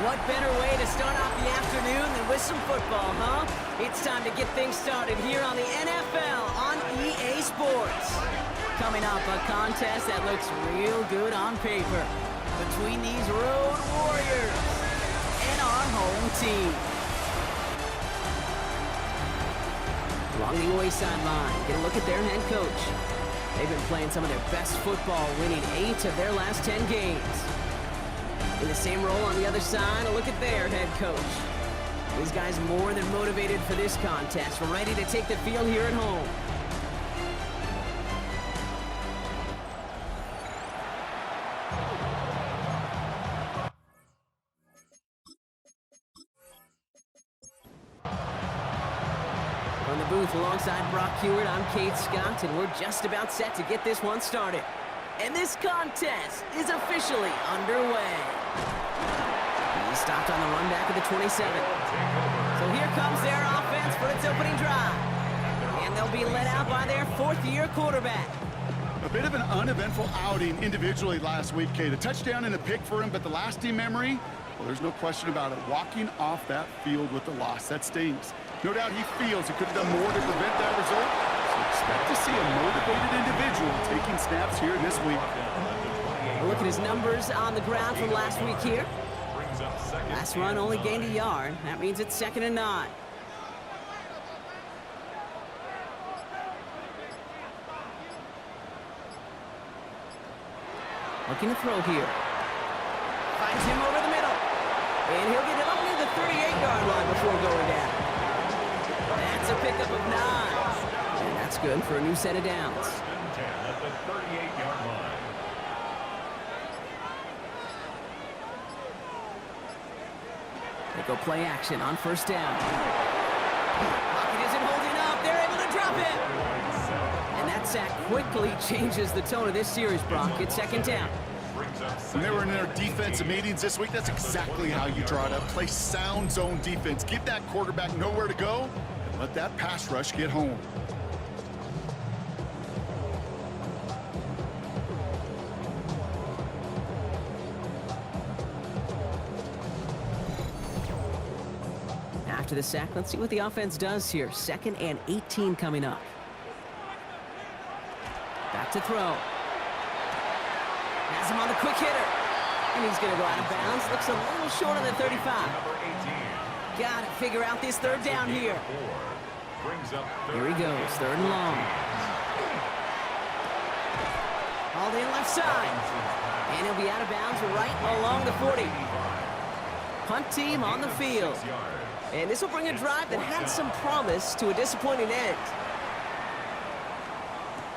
What better way to start off the afternoon than with some football, huh? It's time to get things started here on the NFL on EA Sports. Coming up, a contest that looks real good on paper between these road warriors and our home team. Along the away sideline, get a look at their head coach. They've been playing some of their best football, winning 8 of their last 10 games. In the same role on the other side, a look at their head coach. These guys more than motivated for this contest, ready to take the field here at home. From the booth alongside Brock Hewitt, I'm Kate Scott, and we're just about set to get this one started. And this contest is officially underway. He stopped on the run back of the 27. So here comes their offense for its opening drive. And they'll be led out by their fourth-year quarterback. A bit of an uneventful outing individually last week, Kate. A touchdown and a pick for him, but the lasting memory, well, there's no question about it. Walking off that field with the loss, that stings. No doubt he feels he could have done more to prevent that result. So expect to see a motivated individual taking snaps here this week. Look at his numbers on the ground from last week here. Last run only gained a yard. That means it's 2nd and 9. Looking to throw here. Finds him over the middle. And he'll get it up near the 38-yard line before going down. That's a pickup of 9. And that's good for a new set of downs. At the 38-yard line. They go play action on 1st down. Pocket isn't holding up. They're able to drop it. And that sack quickly changes the tone of this series, Brock. It's 2nd down. When they were in their defensive meetings this week, that's exactly how you draw it up. Play sound zone defense. Give that quarterback nowhere to go, and let that pass rush get home. After the sack, let's see what the offense does here. 2nd and 18 coming up. Back to throw. Has him on the quick hitter. And he's going to go out of bounds. Looks a little short on the 35. Got to figure out this 3rd down here. Here he goes, 3rd and long. Hauled in left side. And he'll be out of bounds right along the 40. Punt team on the field. And this will bring a drive that had some promise to a disappointing end.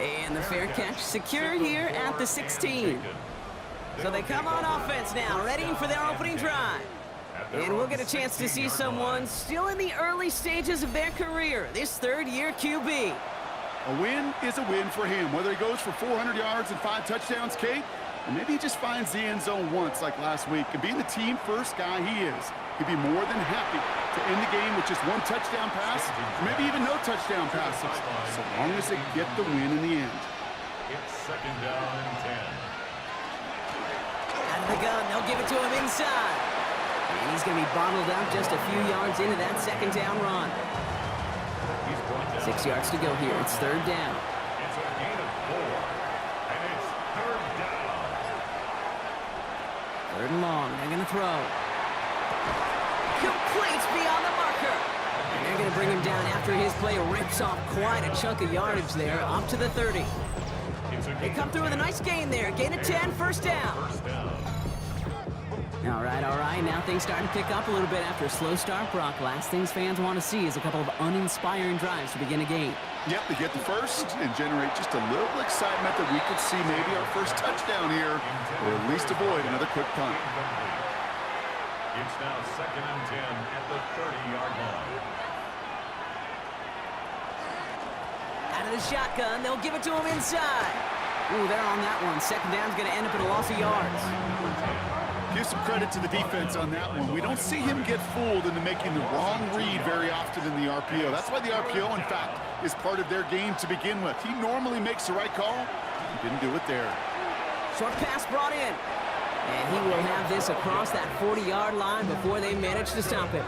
And the fair catch secured here at the 16. So they come on offense now, ready for their opening drive. And we'll get a chance to see someone still in the early stages of their career, this 3rd-year QB. A win is a win for him, whether he goes for 400 yards and 5 touchdowns, Kate, or maybe he just finds the end zone once like last week. And being the team-first guy he is, he'd be more than happy to end the game with just 1 touchdown pass, or maybe even no touchdown passes, so long as they get the win in the end. It's 2nd down and 10. Out of the gun, they'll give it to him inside. And he's going to be bottled up just a few yards into that 2nd down run. 6 yards to go here. It's 3rd down. It's a gain of 4. And it's 3rd down. 3rd and long. They're going to throw. Complete beyond the marker. And they're going to bring him down after his play rips off quite a chunk of yardage there, up to the 30. They come through with a nice gain there. Gain of 10, 1st down. All right. Now things starting to pick up a little bit after a slow start, Brock. Last things fans want to see is a couple of uninspiring drives to begin a game. Yep, they get the first and generate just a little excitement that we could see maybe our first touchdown here, or at least avoid another quick punt. It's now 2nd and 10 at the 30-yard line. Out of the shotgun, they'll give it to him inside. Ooh, they're on that one. 2nd down's going to end up in a loss of yards. Give some credit to the defense on that one. We don't see him get fooled into making the wrong read very often in the RPO. That's why the RPO, in fact, is part of their game to begin with. He normally makes the right call. He didn't do it there. Short pass brought in. And he will have this across that 40-yard line before they manage to stop him.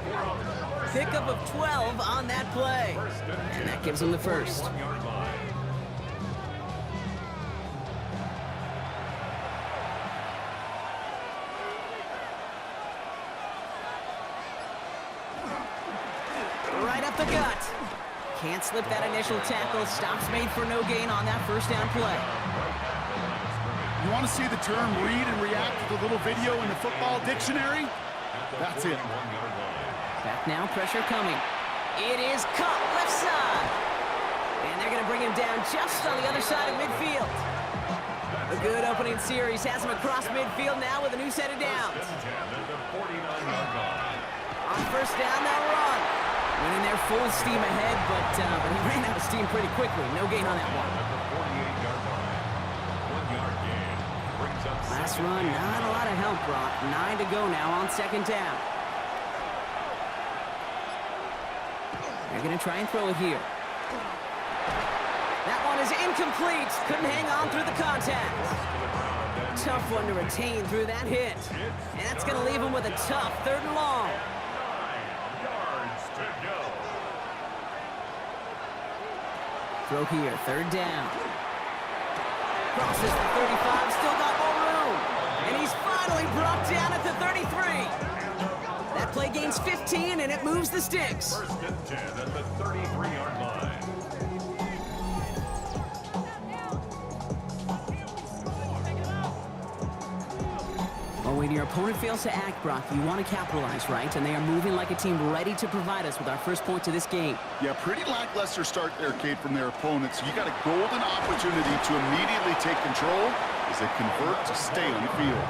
Pickup of 12 on that play. And that gives him the first. Right up the gut. Can't slip that initial tackle. Stops made for no gain on that first down play. You want to see the term read and react with a little video in the football dictionary? That's it. Back now, pressure coming. It is caught left side. And they're going to bring him down just on the other side of midfield. A good opening series has him across midfield now with a new set of downs. On first down, they'll run. Went in there full steam ahead, but he ran out of steam pretty quickly. No gain on that one. Last run, not a lot of help, Brock. 9 to go now on second down. They're going to try and throw it here. That one is incomplete. Couldn't hang on through the contact. Tough one to retain through that hit. And that's going to leave him with a tough 3rd and long. Throw here, 3rd down. Crosses the 35, still got more room. And he's finally brought down at the 33. That play gains 15, and it moves the sticks. 1st and 10 at the 33-yard line. Well, when your opponent fails to act, Brock, you want to capitalize, right? And they are moving like a team ready to provide us with our first points of this game. Yeah, pretty lackluster start there, Kate, from their opponents. You got a golden opportunity to immediately take control as they convert to stay on the field.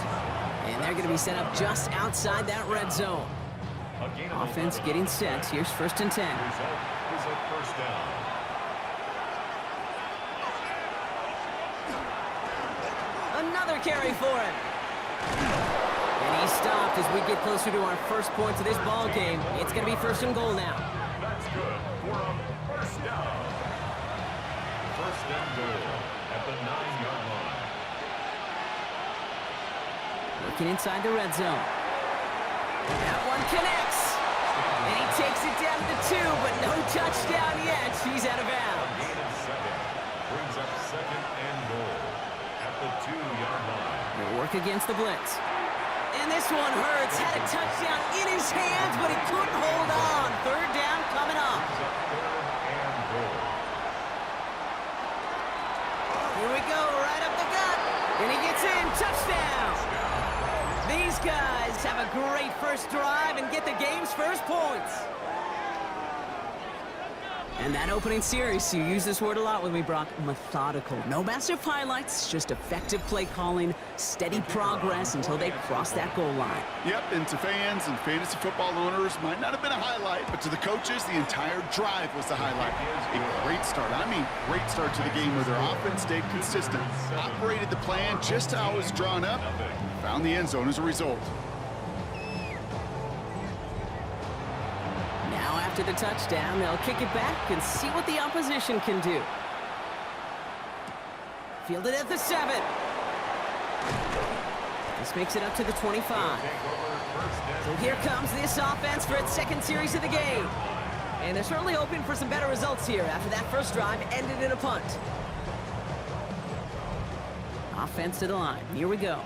And they're going to be set up just outside that red zone. Offense getting set. Here's 1st and 10. Result is a first down. Another carry for him. And he stopped as we get closer to our first points of this ball game. It's going to be 1st and goal now. That's good for a first down. 1st and goal at the 9-yard line. Working inside the red zone. That one connects. And he takes it down to the 2, but no touchdown yet. He's out of bounds. Gain of 7 brings up 2nd and goal at the 2-yard line. They'll work against the blitz. And this one hurts. Had a touchdown in his hands, but he couldn't hold on. 3rd down coming up. Brings up 3rd and goal. Here we go, right up the gut. And he gets in. Touchdown. These guys have a great first drive and get the game's first points. And that opening series, you use this word a lot with me, Brock, methodical. No massive highlights, just effective play calling, steady progress until they cross that goal line. Yep, and to fans and fantasy football owners, might not have been a highlight, but to the coaches, the entire drive was the highlight. A great start. I mean, great start to the game where their offense stayed consistent, operated the plan just how it was drawn up, found the end zone as a result. Now after the touchdown, they'll kick it back and see what the opposition can do. Fielded at the 7. This makes it up to the 25. So here comes this offense for its 2nd series of the game. And they're certainly hoping for some better results here after that first drive ended in a punt. Offense to the line. Here we go.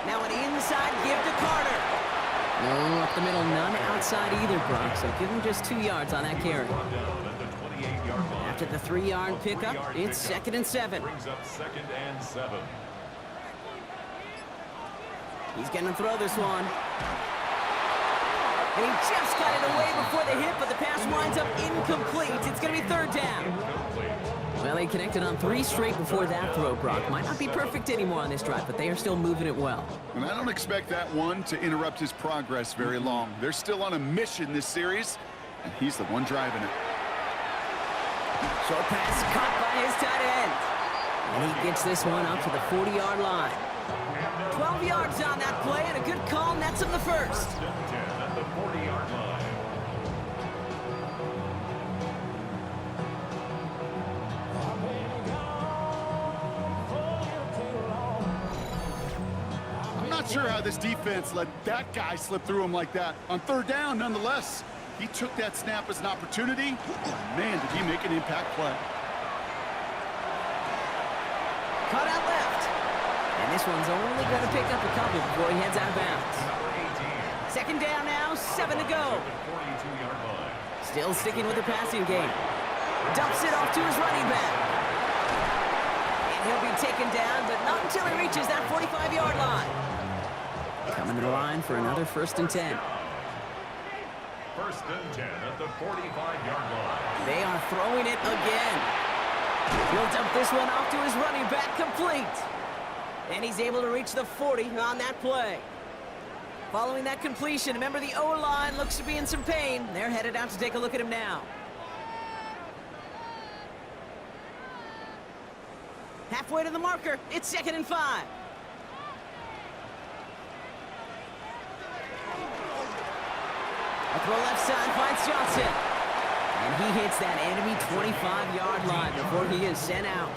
Now an inside give to Carter. No up the middle, none outside either, Brock. So give him just 2 yards on that carry. After the 3-yard pickup, it's 2nd and 7. Brings up 2nd and 7. He's going to throw this one. And he just got it away before the hit, but the pass winds up incomplete. It's going to be 3rd down. Well, he connected on 3 straight before that throw, Brock. Might not be perfect anymore on this drive, but they are still moving it well. And I don't expect that one to interrupt his progress very long. They're still on a mission this series, and he's the one driving it. Short pass caught by his tight end. And he gets this one up to the 40-yard line. 12 yards on that play, and a good call nets him the first. 10 at the 40-yard line. Not sure how this defense let that guy slip through him like that. On third down, nonetheless, he took that snap as an opportunity. Man, did he make an impact play. Cut out left. And this one's only going to pick up a couple before he heads out of bounds. Second down now, 7 to go. Still sticking with the passing game. Dumps it off to his running back. And he'll be taken down, but not until he reaches that 45-yard line. Coming to the line for another 1st and 10. 1st and 10 at the 45-yard line. They are throwing it again. He'll dump this one off to his running back, complete. And he's able to reach the 40 on that play. Following that completion, remember the O-line looks to be in some pain. They're headed out to take a look at him now. Halfway to the marker, it's 2nd and 5. A throw left side finds Johnson. And he hits that enemy 25-yard line before he is sent out.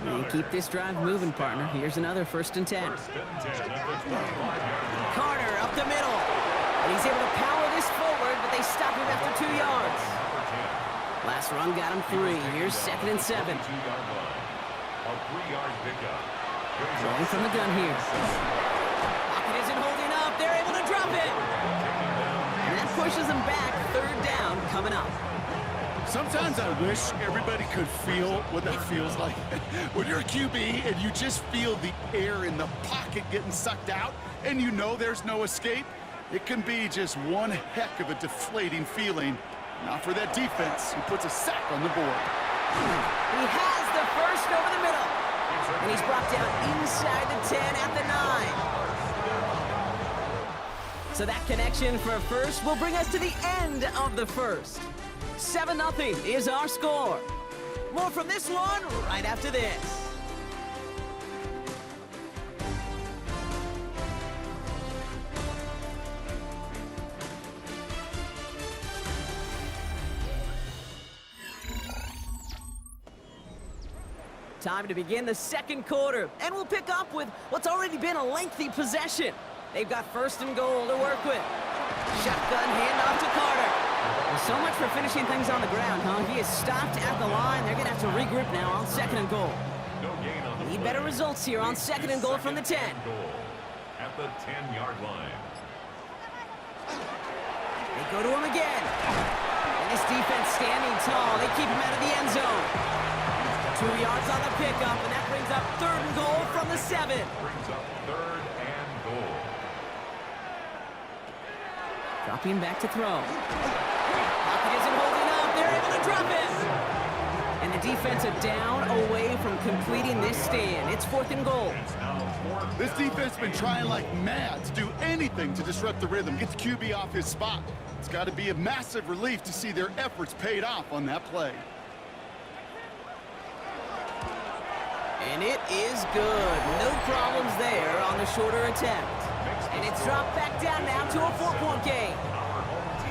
And keep this drive moving, partner. Here's another 1st and 10. Carter up the middle. And he's able to power this forward, but they stop him after 2 yards. Last run got him 3. Here's 2nd and 7. A 3-yard pickup. Going from the gun here. Pocket isn't holding up. They're able to drop it. And that pushes them back. 3rd down coming up. Sometimes I wish everybody could feel what that feels like. When you're a QB and you just feel the air in the pocket getting sucked out and you know there's no escape, it can be just one heck of a deflating feeling. Not for that defense who puts a sack on the board. He has the first over the middle. And he's brought down inside the 10 at the 9. So that connection for first will bring us to the end of the first. 7-0 is our score. More from this one right after this. Time to begin the 2nd quarter, and we'll pick up with what's already been a lengthy possession. They've got 1st and goal to work with. Shotgun handoff to Carter. Well, so much for finishing things on the ground, huh? He is stopped at the line. They're going to have to regroup now on 2nd and goal. Need better results here on 2nd and goal from the 10. At the 10-yard line. They go to him again. And this defense standing tall. They keep him out of the end zone. 2 yards on the pickup, and that brings up 3rd and goal from the 7. Brings up 3rd and goal. Dropping back to throw. Pocket isn't holding up. They're able to drop it. And the defense a down away from completing this stand. It's 4th and goal. This defense has been trying like mad to do anything to disrupt the rhythm, get the QB off his spot. It's got to be a massive relief to see their efforts paid off on that play. And it is good. No problems there on the shorter attempt. And it's dropped back down now to a 4-point game.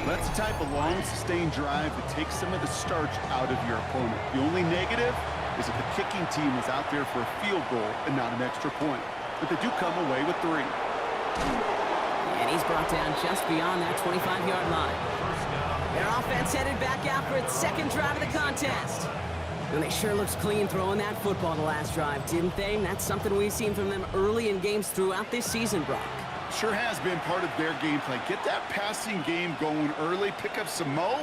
That's the type of long, sustained drive that takes some of the starch out of your opponent. The only negative is that the kicking team was out there for a field goal and not an extra point. But they do come away with 3. And he's brought down just beyond that 25-yard line. Their offense headed back out for its 2nd drive of the contest. And they sure looks clean throwing that football the last drive, didn't they? And that's something we've seen from them early in games throughout this season, Brock. Sure has been part of their game plan. Get that passing game going early, pick up some mo,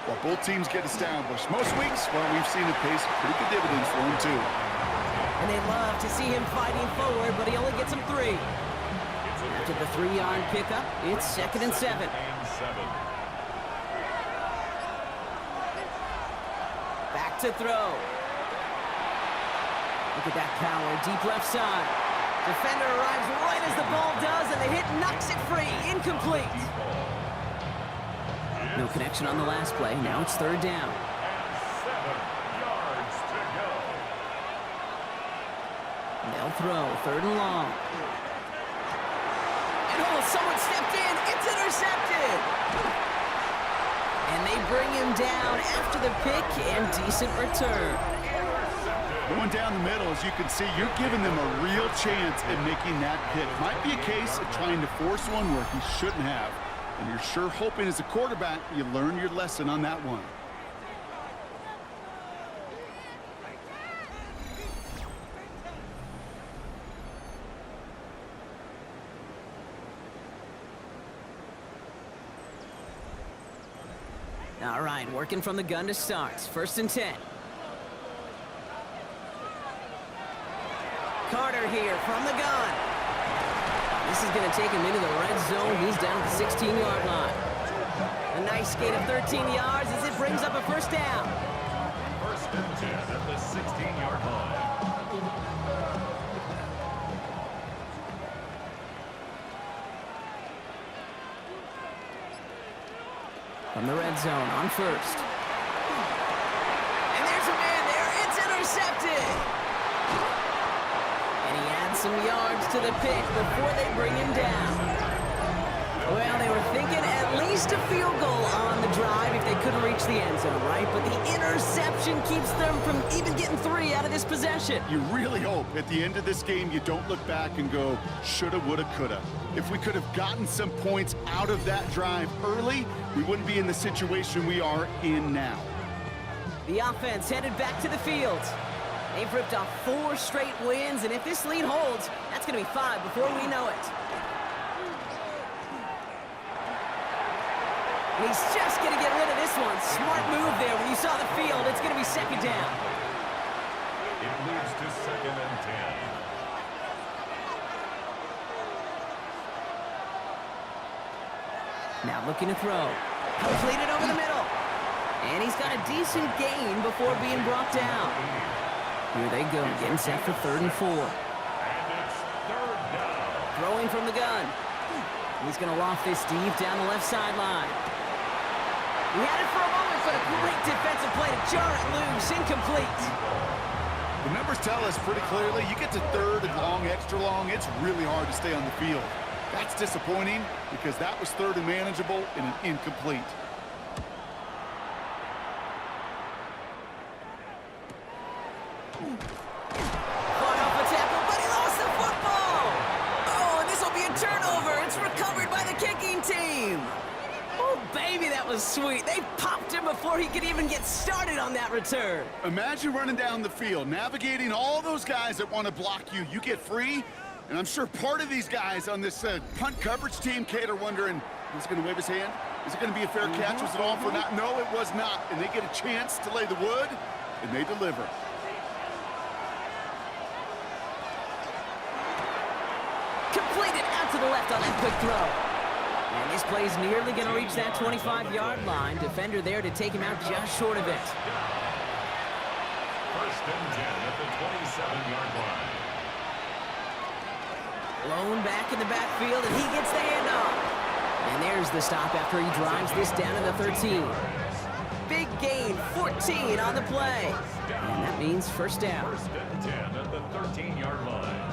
while both teams get established. Most weeks, well, we've seen it pay some pretty good dividends for them, too. And they love to see him fighting forward, but he only gets them 3. After the 3-yard pickup, it's 2nd and 7. Back to throw. Look at that power, deep left side. Defender arrives right as the ball does, and the hit knocks it free. Incomplete. No connection on the last play. Now it's 3rd down. 7 yards to go. They'll throw. 3rd and long. And oh, someone stepped in. It's intercepted. And they bring him down after the pick and decent return. Going down the middle, as you can see, you're giving them a real chance at making that pick. Might be a case of trying to force one where he shouldn't have. And you're sure hoping as a quarterback you learn your lesson on that one. All right, working from the gun to start. 1st and 10. Carter here from the gun. This is going to take him into the red zone. He's down at the 16-yard line. A nice gain of 13 yards as it brings up a 1st down. 1st and 10 at the 16-yard line. From the red zone on 1st. And there's a man there. It's intercepted. And he adds some yards to the pick before they bring him down. Well, they were thinking at least a field goal on the drive if they couldn't reach the end zone, right? But the interception keeps them from even getting 3 out of this possession. You really hope at the end of this game you don't look back and go, shoulda, woulda, coulda. If we could have gotten some points out of that drive early, we wouldn't be in the situation we are in now. The offense headed back to the field. They've ripped off 4 straight wins, and if this lead holds, that's going to be 5 before we know it. And he's just going to get rid of this one. Smart move there. When you saw the field, it's going to be 2nd down. It leads to 2nd and 10. Now looking to throw. Completed over the middle. And he's got a decent gain before being brought down. Here they go, getting set for 3rd and 4. And it's 3rd down. Throwing from the gun. He's going to loft this deep down the left sideline. He had it for a moment, but a great defensive play to jar it loose. Incomplete. The numbers tell us pretty clearly, you get to 3rd and long, extra long, it's really hard to stay on the field. That's disappointing because that was 3rd and manageable and an incomplete. Fought off a tackle, but he lost the football. Oh, and this will be a turnover. It's recovered by the kicking team. Oh, baby, that was sweet. They popped him before he could even get started on that return. Imagine running down the field, navigating all those guys that want to block you. You get free, and I'm sure part of these guys on this punt coverage team, Kate, are wondering, is he going to wave his hand? Is it going to be a fair catch? Was it all for naught? No, it was not. And they get a chance to lay the wood, and they deliver. Completed out to the left on that quick throw. And this play's nearly going to reach that 25-yard line. Defender there to take him out just short of it. 1st and 10 at the 27-yard line. Blown back in the backfield, and he gets the handoff. And there's the stop after he drives this down to the 13. Big gain, 14 on the play. And that means 1st down. 1st and 10 at the 13-yard line.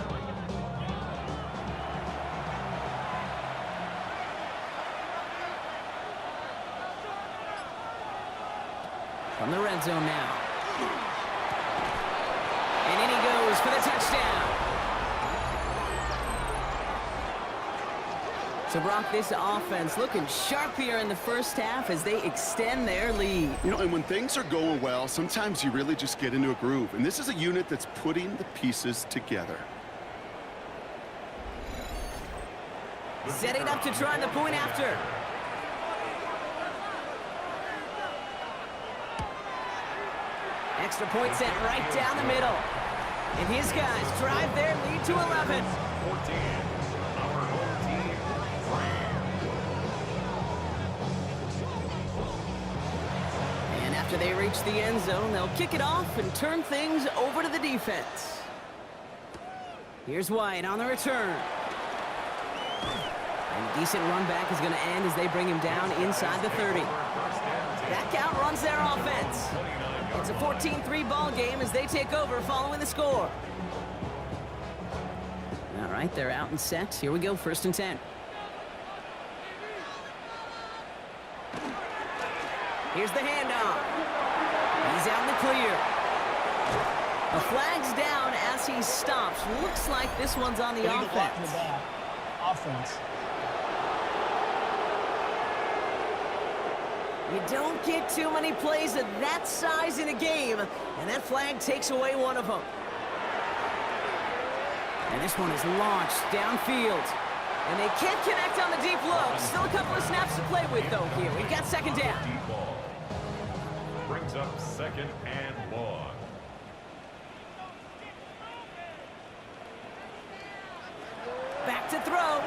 From the red zone now. And in he goes for the touchdown. So, Brock, this offense looking sharp here in the 1st half as they extend their lead. You know, and when things are going well, sometimes you really just get into a groove. And this is a unit that's putting the pieces together. Setting up to try the point after. Extra point sent right down the middle. And his guys drive their lead to 11. 14. Our home team, And after they reach the end zone, they'll kick it off and turn things over to the defense. Here's White on the return. And a decent run back is going to end as they bring him down inside the 30. That count runs their offense. It's a 14-3 ball game as they take over following the score. All right, they're out and set. Here we go, 1st and 10. Here's the handoff. He's out in the clear. A flag's down as he stops. Looks like this one's on the offense. Offense. You don't get too many plays of that size in a game, and that flag takes away one of them. And this one is launched downfield. And they can't connect on the deep low. Still a couple of snaps to play with, though, here. We've got second down. Deep ball. Brings up 2nd and long. Back to throw.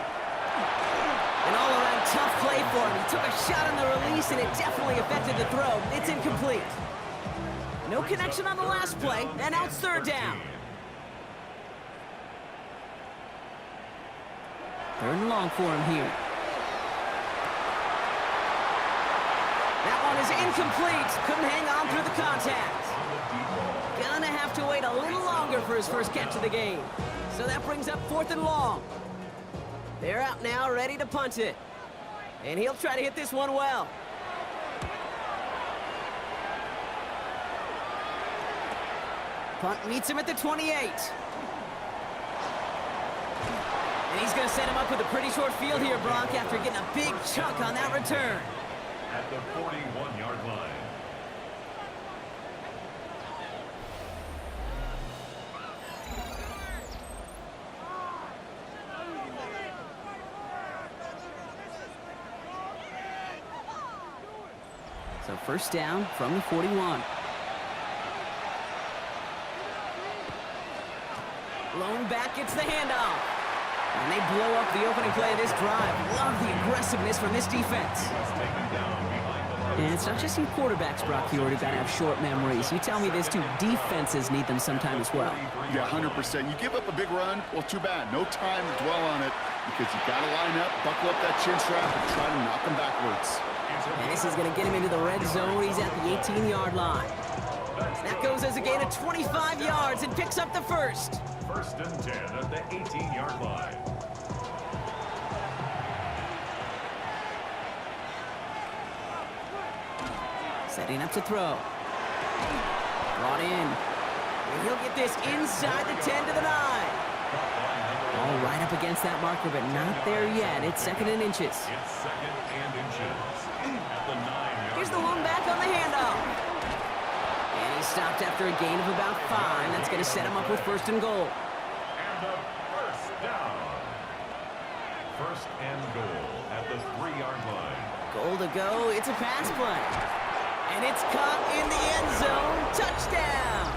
An all-around tough play for him. He took a shot on the release, and it definitely affected the throw. It's incomplete. No connection on the last play, and now it's 3rd down. 3rd and long for him here. That one is incomplete. Couldn't hang on through the contact. Gonna have to wait a little longer for his first catch of the game. So that brings up 4th and long. They're out now, ready to punt it. And he'll try to hit this one well. Punt meets him at the 28. And he's going to set him up with a pretty short field here, Brock, after getting a big chunk on that return. At the 41-yard line. So 1st down from the 41. Lone back gets the handoff. And they blow up the opening play of this drive. Love the aggressiveness from this defense. And it's not just in quarterbacks, Brock, you already got to have short memories. You tell me this too, defenses need them sometime as well. Yeah, 100%. You give up a big run, well, too bad. No time to dwell on it because you got to line up, buckle up that chin strap, and try to knock them backwards. And this is going to get him into the red zone. He's at the 18-yard line. That goes as a gain of 25 yards and picks up the first. 1st and 10 at the 18-yard line. Setting up to throw. Brought in. And he'll get this inside the 10 to the 9. All right up against that marker, but not there yet. It's 2nd and inches. It's 2nd and inches. At the 9-yard Here's the one back on the handoff. And he stopped after a gain of about 5. That's going to set him up with 1st and goal. And a 1st down. 1st and goal at the 3-yard line. Goal to go. It's a pass play. And it's caught in the end zone. Touchdown.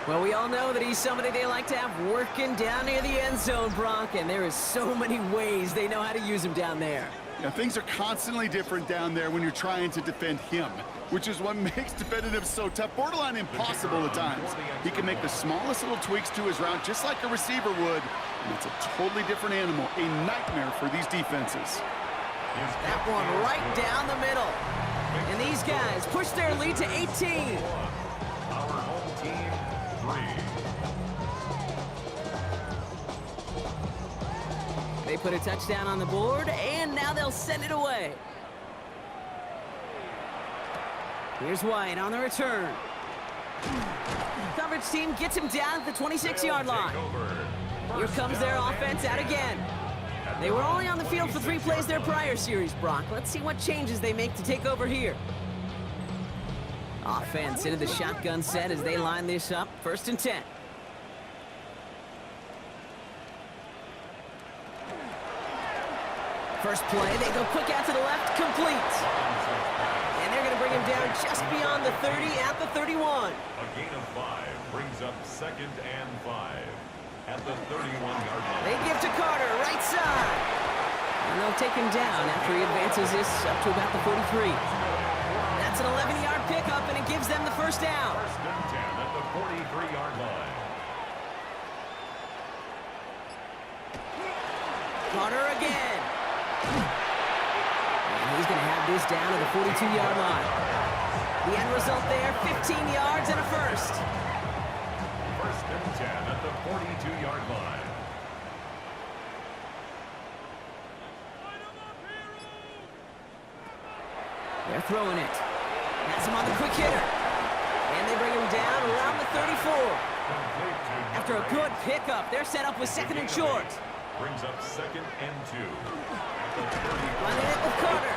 Well, we all know that he's somebody they like to have working down near the end zone, Brock, and there is so many ways they know how to use him down there. Yeah, things are constantly different down there when you're trying to defend him, which is what makes defending him so tough, borderline impossible at times. He can make the smallest little tweaks to his route just like a receiver would, and it's a totally different animal, a nightmare for these defenses. That one right down the middle. And these guys push their lead to 18. Our home team, 3. They put a touchdown on the board, and now they'll send it away. Here's White on the return. Coverage team gets him down at the 26-yard line. Here comes their offense out again. They were only on the field for 3 plays their prior series, Brock. Let's see what changes they make to take over here. Offense into the shotgun set as they line this up. 1st and 10. First play, they go quick out to the left, complete. And they're going to bring him down just beyond the 30 at the 31. A gain of 5 brings up 2nd and 5 at the 31-yard line. They give to Carter, right side. And they'll take him down after he advances this up to about the 43. That's an 11-yard pickup, and it gives them the 1st down. 1st and 10 at the 43-yard line. Carter again. And he's going to have this down to the 42-yard line. The end result there, 15 yards and a 1st. 1st and 10 at the 42-yard line. They're throwing it. Has him on the quick hitter. And they forward. Complete to After a number good 8. pickup, they're set up with second and short. Brings up 2nd and 2. At the 30. Running it with Carter.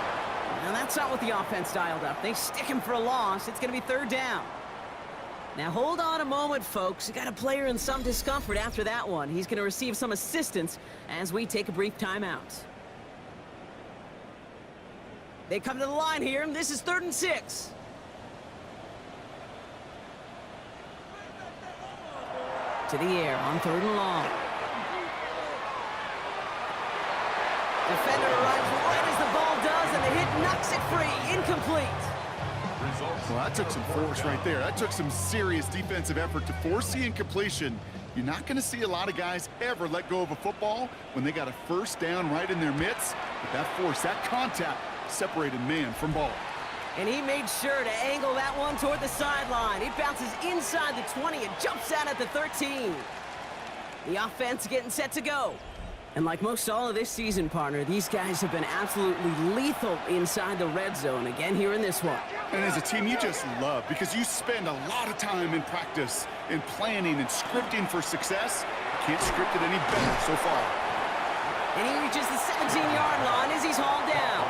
Now that's not what the offense dialed up. They stick him for a loss. It's going to be 3rd down. Now hold on a moment, folks. We got a player in some discomfort after that one. He's going to receive some assistance as we take a brief timeout. They come to the line here, and this is 3rd and 6. To the air on 3rd and long. Defender arrives right as the ball does, and the hit knocks it free. Incomplete. Well, that took some force right there. That took some serious defensive effort to force the incompletion. You're not going to see a lot of guys ever let go of a football when they got a 1st down right in their midst. But that force, that contact, separated man from ball. And he made sure to angle that one toward the sideline. It bounces inside the 20 and jumps out at the 13. The offense getting set to go. And like most all of this season, partner, these guys have been absolutely lethal inside the red zone. Again here in this one. And as a team, you just love because you spend a lot of time in practice, in planning and scripting for success. You can't script it any better so far. And he reaches the 17-yard line as he's hauled down.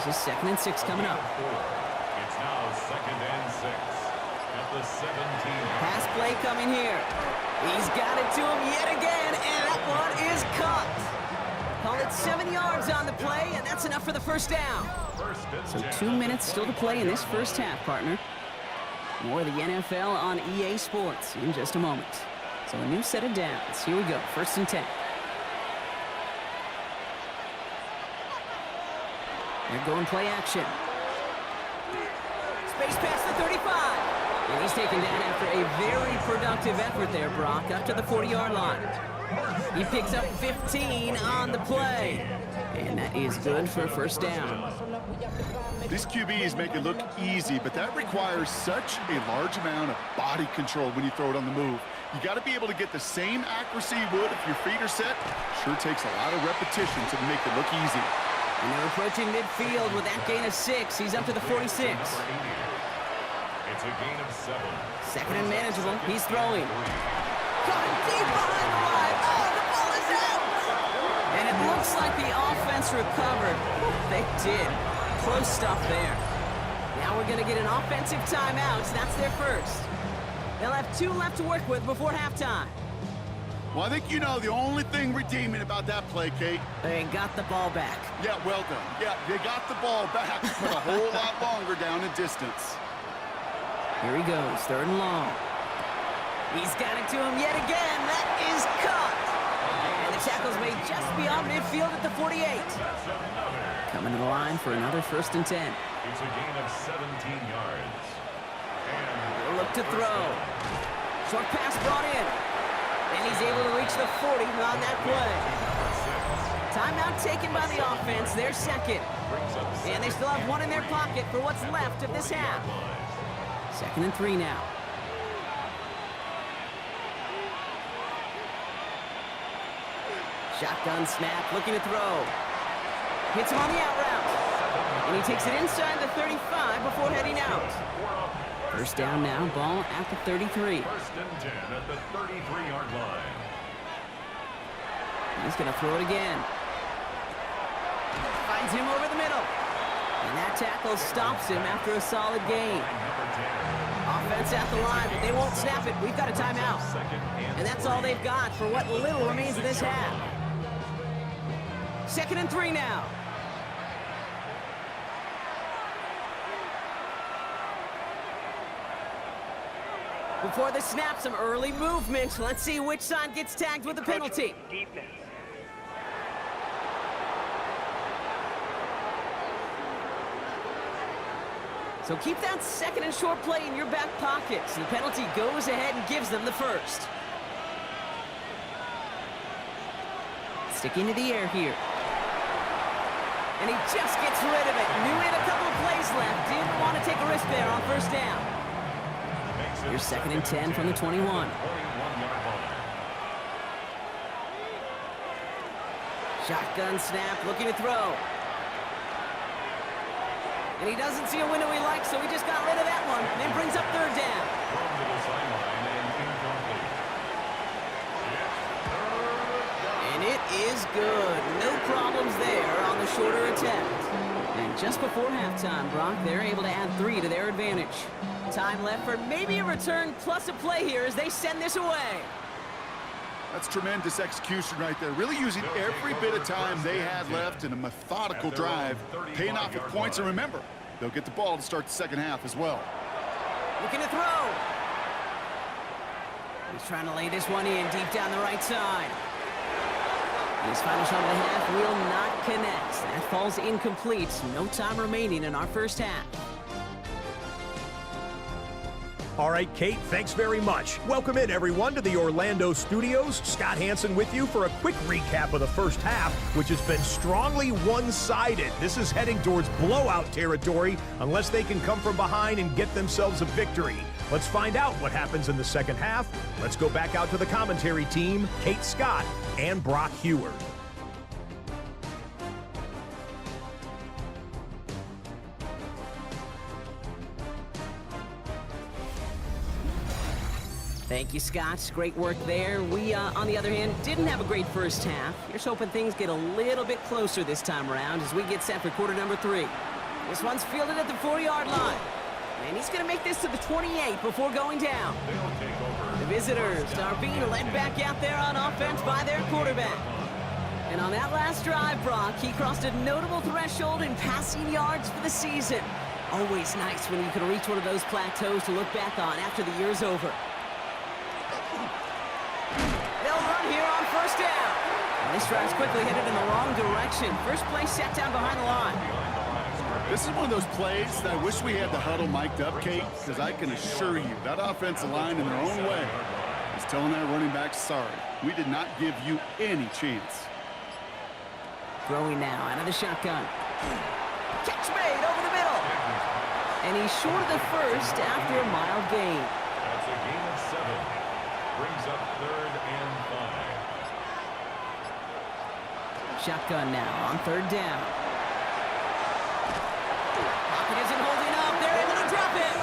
This is 2nd and 6 coming up. It's now 2nd and 6 at the 17. Pass play coming here. He's got it to him yet again, and that one is caught. Call it 7 yards on the play, and that's enough for the 1st down. So 2 minutes still to play in this 1st half, partner. More of the NFL on EA Sports in just a moment. So a new set of downs. Here we go, 1st and 10. They're going play action. Space past the 35. And he's taken down after a very productive effort there, Brock, up to the 40-yard line. He picks up 15 on the play. And that is good for a 1st down. These QBs make it look easy, but that requires such a large amount of body control when you throw it on the move. You got to be able to get the same accuracy you would if your feet are set. Sure takes a lot of repetition to make it look easy. And they're approaching midfield with that gain of 6. He's up to the 46. It's a gain of 7. 2nd and manageable. He's throwing. Coming deep behind the line. Oh, the ball is out! And it looks like the offense recovered. They did. Close stuff there. Now we're going to get an offensive timeout. That's their 1st. They'll have 2 left to work with before halftime. Well, I think you know the only thing redeeming about that play, Kate. They got the ball back. Yeah, well done. Yeah, they got the ball back, but a whole lot longer down in distance. Here he goes, 3rd and long. He's got it to him yet again. That is caught. And the tackle's made just beyond midfield at the 48. Coming to the line for another 1st and 10. It's a gain of 17 yards. They'll look to throw. Short pass brought in. And he's able to reach the 40 on that play. Timeout taken by the offense, their 2nd. And they still have 1 in their pocket for what's left of this half. 2nd and 3 now. Shotgun snap, looking to throw. Hits him on the out route. And he takes it inside the 35 before heading out. 1st down now, ball at the 33. 1st and 10 at the 33-yard line. He's going to throw it again. Finds him over the middle. And that tackle stops him after a solid gain. Offense at the line, but they won't snap it. We've got a timeout. And that's all they've got for what little remains of this half. 2nd and 3 now. Before the snap, some early movement. Let's see which side gets tagged with a penalty. Defense. So keep that 2nd and short play in your back pocket. So the penalty goes ahead and gives them the 1st. Sticking to the air here. And he just gets rid of it. Knew he had a couple of plays left. Didn't want to take a risk there on 1st down. Here's 2nd and 10 from the 21. Shotgun snap, looking to throw. And he doesn't see a window he likes, so he just got rid of that one. And then brings up 3rd down. is good. No problems there on the shorter attempt. And just before halftime, Brock, they're able to add 3 to their advantage. Time left for maybe a return plus a play here as they send this away. That's tremendous execution right there. Really using every bit of time they had left in a methodical drive, paying off with points. And remember, they'll get the ball to start the second half as well. Looking to throw. He's trying to lay this one in deep down the right side. His final shot of the half will not connect. That falls incomplete. No time remaining in our first half. All right, Kate, thanks very much. Welcome in, everyone, to the Orlando studios. Scott Hansen with you for a quick recap of the first half, which has been strongly one-sided. This is heading towards blowout territory unless they can come from behind and get themselves a victory. Let's find out what happens in the second half. Let's go back out to the commentary team, Kate Scott and Brock Heward. Thank you, Scott. Great work there. We, on the other hand, didn't have a great first half. Here's hoping things get a little bit closer this time around as we get set for quarter number 3. This one's fielded at the 4-yard line. And he's going to make this to the 28 before going down. The visitors are being led back out there on offense by their quarterback. And on that last drive, Brock, he crossed a notable threshold in passing yards for the season. Always nice when you can reach one of those plateaus to look back on after the year's over. They'll run here on first down. And this drive's quickly headed in the wrong direction. First play set down behind the line. This is one of those plays that I wish we had the huddle mic'd up, Kate, because I can assure you that offensive line in their own way is telling that running back, sorry, we did not give you any chance. Throwing now out of the shotgun. Catch made over the middle. And he's short of the first after a mild gain. That's a gain of 7. Brings up 3rd and 5. Shotgun now on 3rd down. Pocket isn't holding up. They're able to drop it.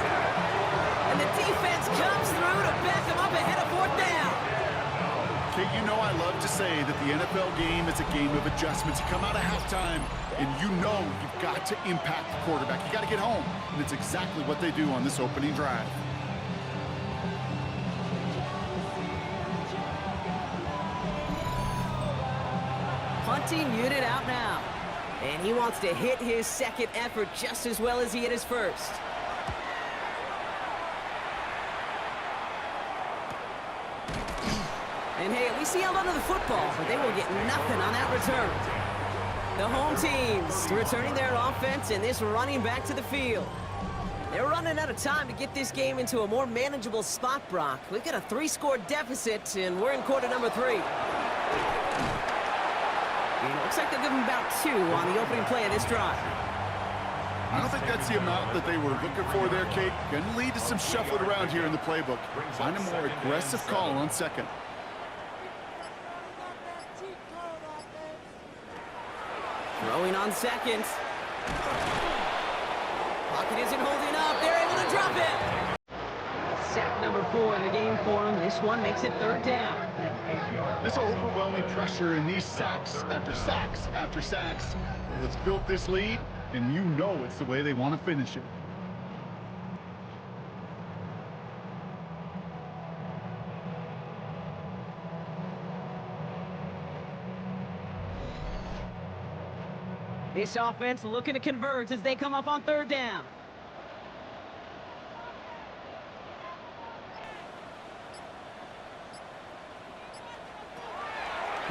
And the defense comes through to back them up ahead of 4th down. Kate, you know I love to say that the NFL game is a game of adjustments. You come out of halftime, and you know you've got to impact the quarterback. You got to get home, and it's exactly what they do on this opening drive. Punting unit out now. And he wants to hit his second effort just as well as he hit his first. And hey, at least he held onto the football, but they will get nothing on that return. The home teams returning their offense and this running back to the field. They're running out of time to get this game into a more manageable spot, Brock. We've got a 3-score deficit, and we're in quarter number 3. And it looks like they'll give him about 2 on the opening play of this drive. I don't think that's the amount that they were looking for there, Kate. Going to lead to some shuffling around here in the playbook. Find a more aggressive call on second. Throwing on second. Pocket isn't holding up. They're able to drop it. Sack number 4 in the game for him. This one makes it 3rd down. This overwhelming pressure in these sacks after sacks after sacks has built this lead, and you know it's the way they want to finish it. This offense looking to convert as they come up on 3rd down.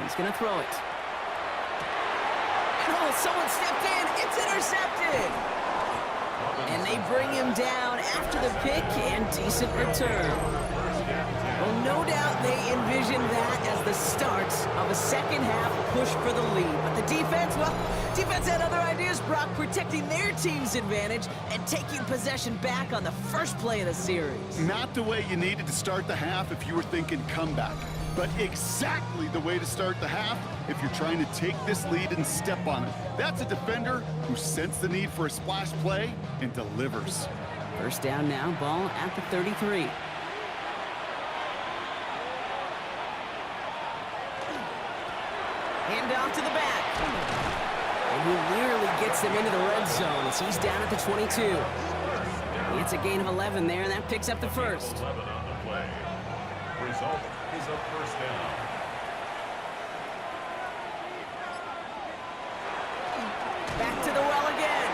He's going to throw it. And oh, someone stepped in. It's intercepted. And they bring him down after the pick and decent return. Well, no doubt they envisioned that as the start of a second half push for the lead. But the defense, well, defense had other ideas, Brock, protecting their team's advantage and taking possession back on the first play of the series. Not the way you needed to start the half if you were thinking comeback, but exactly the way to start the half if you're trying to take this lead and step on it. That's a defender who sensed the need for a splash play and delivers. First down now, ball at the 33. Hand off to the back. And he nearly gets them into the red zone as he's down at the 22. It's a gain of 11 there, and that picks up the first. 11 on the play. Result is a first down. Back to the well again.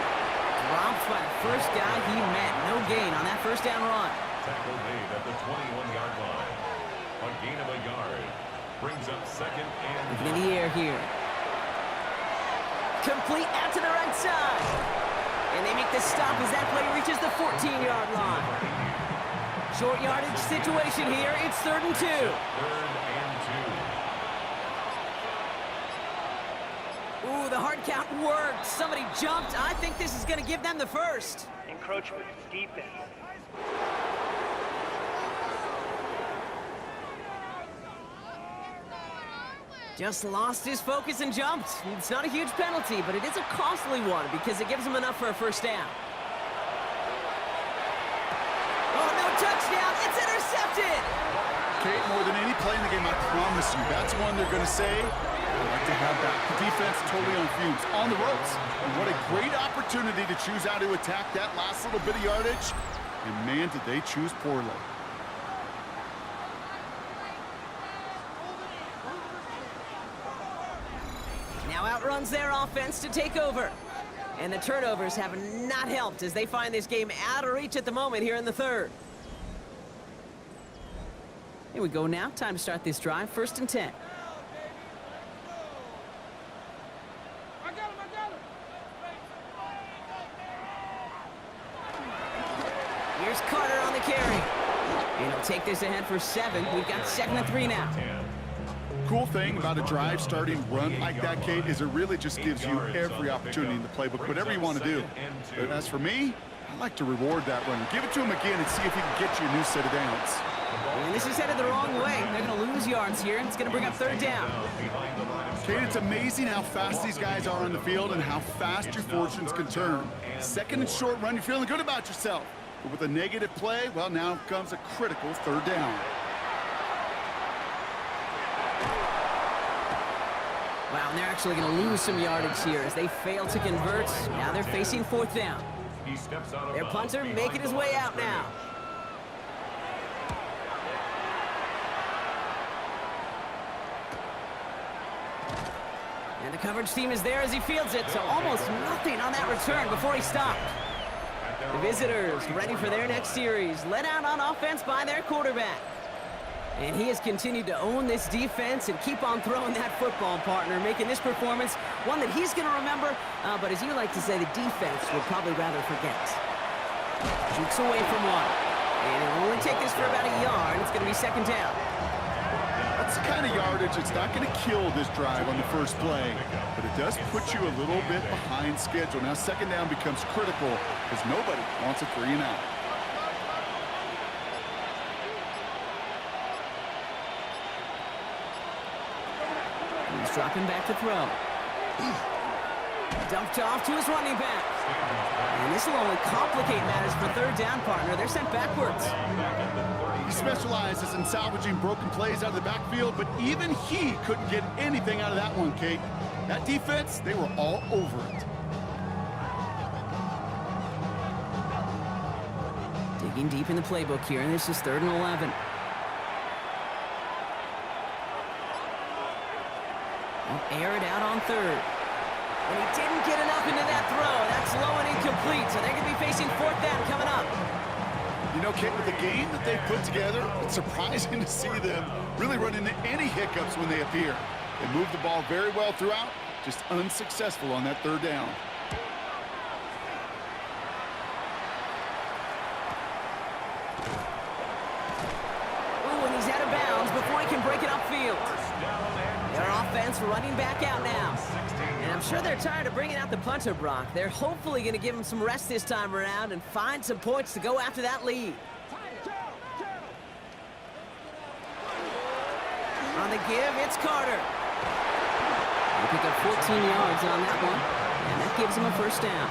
Dropped by the first guy he met. No gain on that first down run. Tackle made at the 21-yard line. A gain of a yard. Brings up second and Looking in the air here. Complete out to the right side. And they make the stop as that play reaches the 14-yard line. Short yardage situation here. It's 3rd and 2. 3rd and 2. Ooh, the hard count worked. Somebody jumped. I think this is going to give them the first. Encroachment, defense. Just lost his focus and jumped. It's not a huge penalty, but it is a costly one because it gives him enough for a first down. Oh, no touchdown. It's intercepted. Kate, more than any play in the game, I promise you, that's one they're going to say, I'd like to have that. The defense totally on fumes, on the ropes. And what a great opportunity to choose how to attack that last little bit of yardage. And man, did they choose poorly. Now outruns their offense to take over. And the turnovers have not helped as they find this game out of reach at the moment here in the 3rd. Here we go now. Time to start this drive. 1st and 10. Here's Carter on the carry. And he'll take this ahead for 7. We've got 2nd and 3 now. Cool thing about a drive starting run like that, Kate, is it really just gives you every opportunity in the playbook, whatever you want to do. But as for me, I like to reward that runner. Give it to him again and see if he can get you a new set of downs. And this is headed the wrong way. They're going to lose yards here, and it's going to bring up 3rd down. Kate, it's amazing how fast these guys are on the field and how fast your fortunes can turn. 2nd and short run, you're feeling good about yourself. But with a negative play, well, now comes a critical 3rd down. Wow, and they're actually going to lose some yardage here as they fail to convert. Now they're facing 4th down. Their punter making his way out now. And the coverage team is there as he fields it, so almost nothing on that return before he stopped. The visitors ready for their next series, led out on offense by their quarterback. And he has continued to own this defense and keep on throwing that football, partner, making this performance one that he's going to remember, but as you like to say, the defense would probably rather forget. Shoots away from one. And it'll only take this for about a yard. It's going to be 2nd down. That's the kind of yardage that's not going to kill this drive on the first play, but it does put you a little bit behind schedule. Now 2nd down becomes critical because nobody wants a 3 and out. He's dropping back to throw. Dumped off to his running back. And this will only complicate matters for 3rd down, partner. They're sent backwards. He specializes in salvaging broken plays out of the backfield, but even he couldn't get anything out of that one, Kate. That defense, they were all over it. Digging deep in the playbook here, and this is 3rd and 11. They'll air it out on 3rd. And he didn't get enough into that throw. That's low and incomplete, so they're going to be facing 4th down coming up. You know, Kate, with the game that they've put together, it's surprising to see them really run into any hiccups when they appear. They move the ball very well throughout, just unsuccessful on that 3rd down. Ooh, and he's out of bounds before he can break it upfield. Their offense running back out now. And I'm sure they're tired of bringing out the punter, Brock. They're hopefully going to give him some rest this time around and find some points to go after that lead. On the give, it's Carter. They pick up 14 yards on that one, and that gives him a 1st down.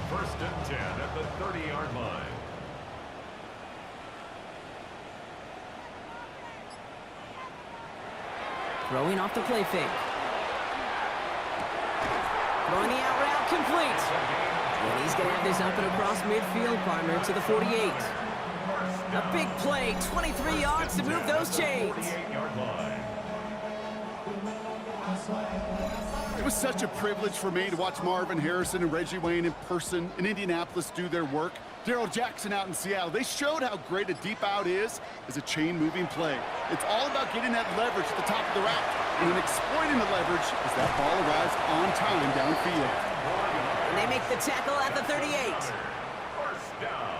First and 10 at the 30-yard line. Throwing off the play fake. Throwing the out route complete. And he's going to have this up and across midfield, partner, to the 48. A big play, 23 yards to move those chains. It was such a privilege for me to watch Marvin Harrison and Reggie Wayne in person in Indianapolis do their work. Darrell Jackson out in Seattle. They showed how great a deep out is as a chain-moving play. It's all about getting that leverage at the top of the route and then exploiting the leverage as that ball arrives on time downfield. And they make the tackle at the 38. First down.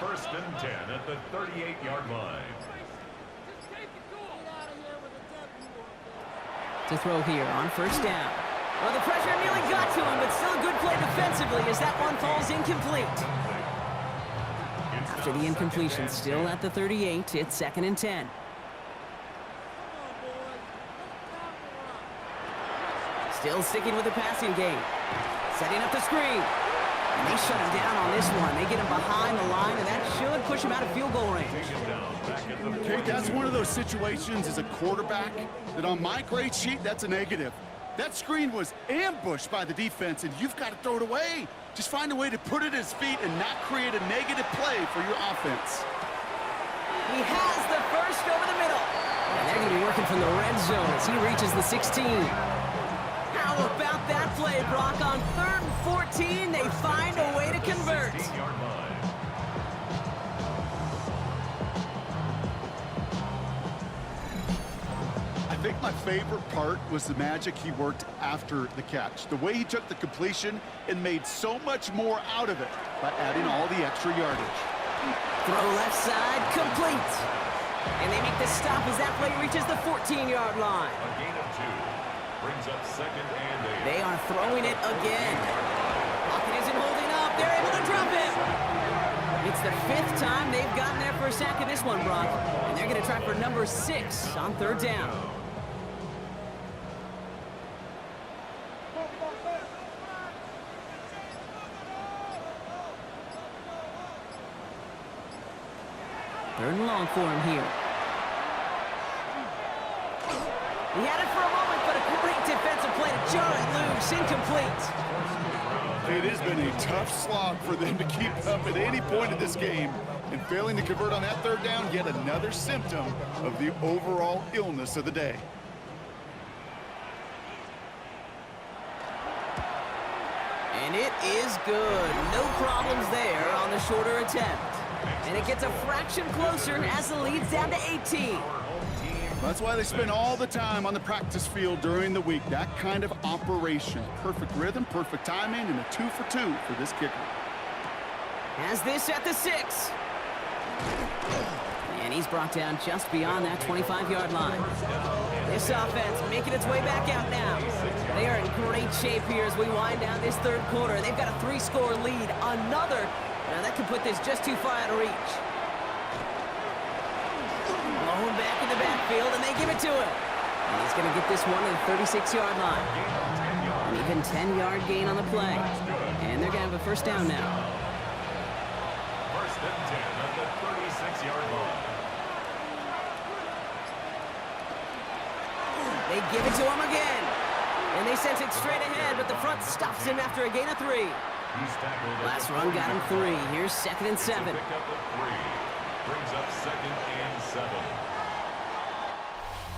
First and 10 at the 38-yard line. To throw here on first down. Well, the pressure nearly got to him, but still a good play defensively as that one falls incomplete. After the incompletion, still at the 38, it's 2nd and 10. Still sticking with the passing game. Setting up the screen. And they shut him down on this one. They get him behind the line, and that should push him out of field goal range. Okay, that's one of those situations as a quarterback that on my grade sheet, that's a negative. That screen was ambushed by the defense, and you've got to throw it away. Just find a way to put it at his feet and not create a negative play for your offense. He has the first over the middle. And they're going to be working from the red zone as he reaches the 16. How about that play, Brock? On 3rd and 14, they find a way to convert. I think my favorite part was the magic he worked after the catch. The way he took the completion and made so much more out of it by adding all the extra yardage. Throw left side, complete. And they make the stop as that play reaches the 14-yard line. A gain of 2 brings up 2nd and 8. They are throwing it again. Pocket isn't holding up. They're able to drop it. It's the 5th time they've gotten there for a sack in this one, Brock. And they're going to try for number 6 on 3rd down. Third and long for him here. He had it for a moment, but a great defensive play to jar it loose, incomplete. It has been a tough slog for them to keep up at any point in this game, and failing to convert on that 3rd down, yet another symptom of the overall illness of the day. And it is good. No problems there on the shorter attempt. And it gets a fraction closer as the lead's down to 18. That's why they spend all the time on the practice field during the week. That kind of operation. Perfect rhythm, perfect timing, and a 2 for 2 for this kicker. Has this at the 6. And he's brought down just beyond that 25-yard line. This offense making its way back out now. They are in great shape here as we wind down this 3rd quarter. They've got a 3-score lead. Another. Now that could put this just too far out of reach. Blown back in the backfield, and they give it to him. And he's going to get this one to the 36-yard line. An even 10-yard gain on the play. And they're going to have a first down now. First and 10 at the 36-yard line. They give it to him again. And they sent it straight ahead, but the front stops him after a gain of 3. Last run got him 3. Here's 2nd and 7. Pick up a 3. Brings up 2nd and 7.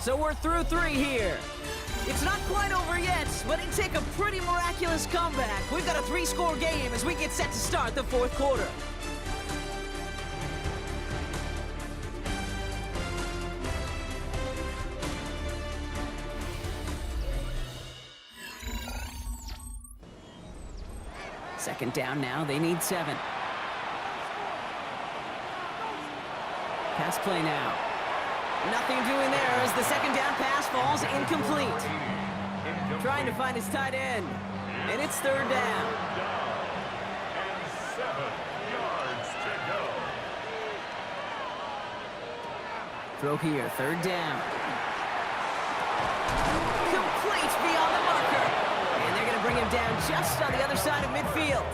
So we're through 3 here. It's not quite over yet, but it'd take a pretty miraculous comeback. We've got a 3-score game as we get set to start the 4th quarter. Second down now, they need 7. Pass play now. Nothing doing there as the 2nd down pass falls incomplete. Trying to find his tight end. And it's 3rd down. And 7 yards to go. Throw here, 3rd down. Complete beyond the marker. And they're going to bring him down just on the other side of midfield.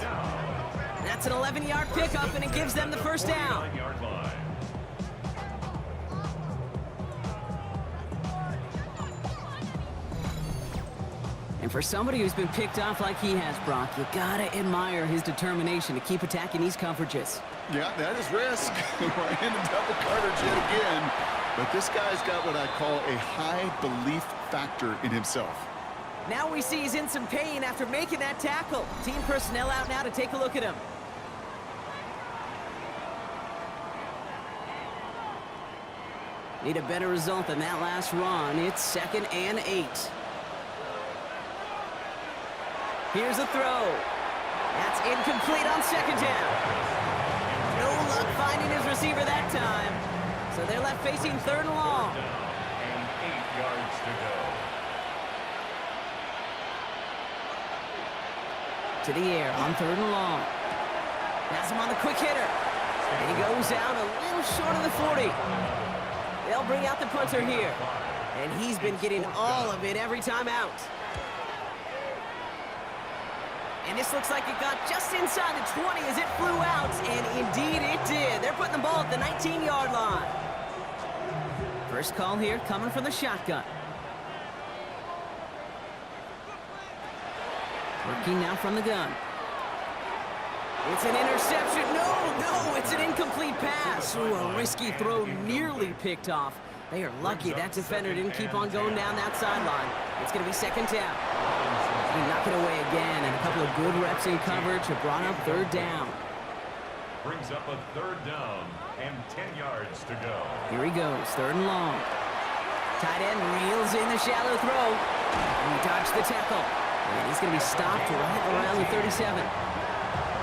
That's an 11-yard pickup, and it gives them the first down. 9-yard line. And for somebody who's been picked off like he has, Brock, you gotta admire his determination to keep attacking these coverages. Yeah, that is risk. We're in the double coverage yet again. But this guy's got what I call a high belief factor in himself. Now we see he's in some pain after making that tackle. Team personnel out now to take a look at him. Need a better result than that last run. It's 2nd and 8. Here's a throw. That's incomplete on 2nd down. No luck finding his receiver that time. So they're left facing 3rd and long. And 8 yards to go. To the air on 3rd and long. Pass him on the quick hitter. And he goes out a little short of the 40. They'll bring out the punter here. And he's been getting all of it every time out. And this looks like it got just inside the 20 as it flew out. And indeed it did. They're putting the ball at the 19-yard line. First call here coming from the shotgun. Working now from the gun. It's an interception. No, it's an incomplete pass. Ooh, a risky throw nearly picked off. They are lucky that defender didn't keep on going down that sideline. It's going to be 2nd down. He knocked it away again, and a couple of good reps in coverage have brought up 3rd down. Brings up a 3rd down and 10 yards to go. Here he goes, 3rd and long. Tight end reels in the shallow throw. And he dodged the tackle. And he's going to be stopped right around the 37.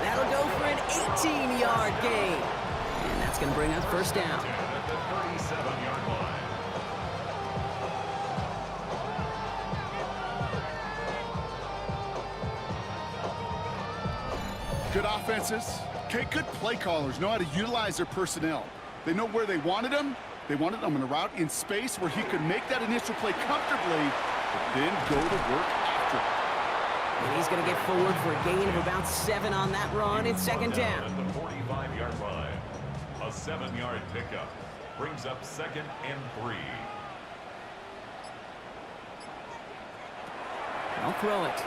That'll go for an 18-yard gain. And that's going to bring up 1st down. At the 37-yard line. Good offenses. Okay, good play callers know how to utilize their personnel. They know where they wanted him. They wanted him in a route in space where he could make that initial play comfortably, but then go to work after. And he's going to get forward for a gain of about 7 on that run. It's 2nd down. At the 45-yard line. A 7-yard pickup. Brings up 2nd and 3. I'll throw it.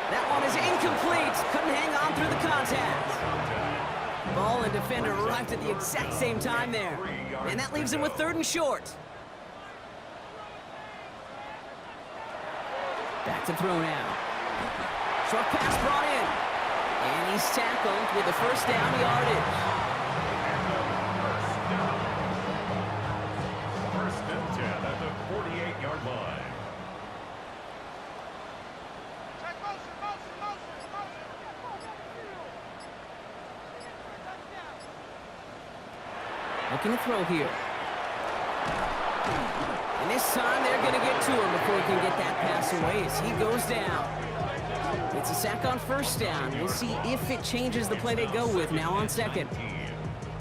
That one is incomplete. Couldn't hang on through the contact. Ball and defender arrived at the exact same time there. And that leaves him with 3rd and short. Back to throw now. Short pass brought in. And he's tackled with the 1st down yardage. First and 10 at the 48-yard line. Looking to throw here. And this time they're going to get to him before he can get that pass away as he goes down. It's a sack on 1st down. We'll see if it changes the play they go with now on 2nd.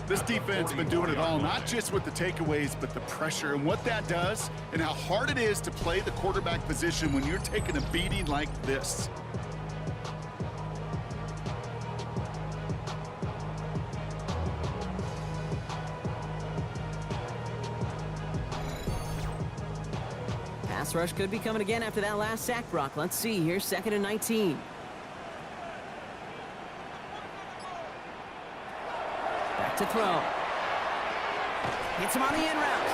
This defense has been doing it all, not just with the takeaways, but the pressure and what that does and how hard it is to play the quarterback position when you're taking a beating like this. Pass rush could be coming again after that last sack, Brock. Let's see. Here's 2nd and 19. Back to throw. Hits him on the in route.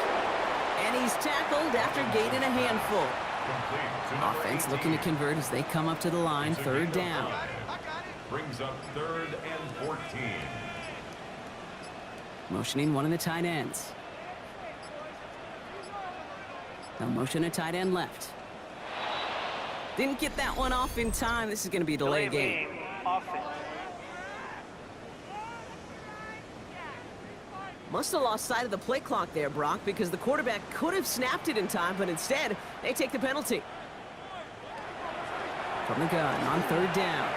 And he's tackled after gaining a handful. Offense looking to convert as they come up to the line. 3rd down. Brings up 3rd and 14. Motioning one of the tight ends. Now motion a tight end left. Didn't get that one off in time. This is going to be a delay game. Offense. Must have lost sight of the play clock there, Brock, because the quarterback could have snapped it in time, but instead, they take the penalty. From the gun on 3rd down.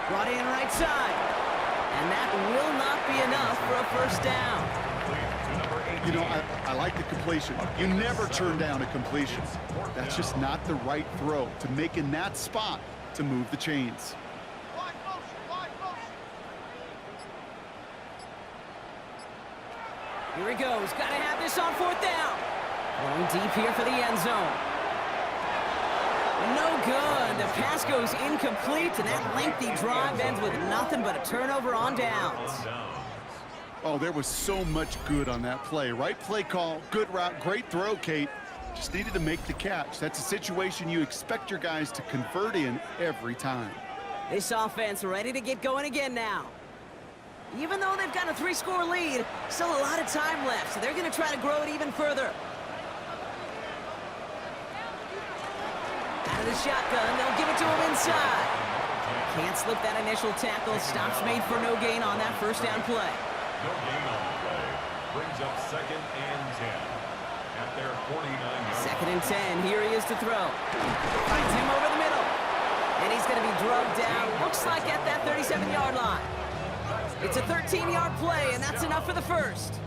Brought in right side. And that will not be enough for a 1st down. You know, I like the completion. You never turn down a completion. That's just not the right throw to make in that spot to move the chains. Here he goes. Got to have this on 4th down. Going deep here for the end zone. No good. The pass goes incomplete, and that lengthy drive ends with nothing but a turnover on downs. Oh, there was so much good on that play. Right play call, good route, great throw, Kate. Just needed to make the catch. That's a situation you expect your guys to convert in every time. This offense ready to get going again now. Even though they've got a 3-score lead, still a lot of time left, so they're going to try to grow it even further. Out of the shotgun, they'll give it to him inside. Can't slip that initial tackle. Stops made for no gain on that first down play. No gain on the play. Brings up 2nd and 10 at their 49-yard. 2nd and 10. Here he is to throw. Finds him over the middle. And he's going to be drugged down. Looks like at that 37-yard line. It's a 13-yard play, and that's enough for the first.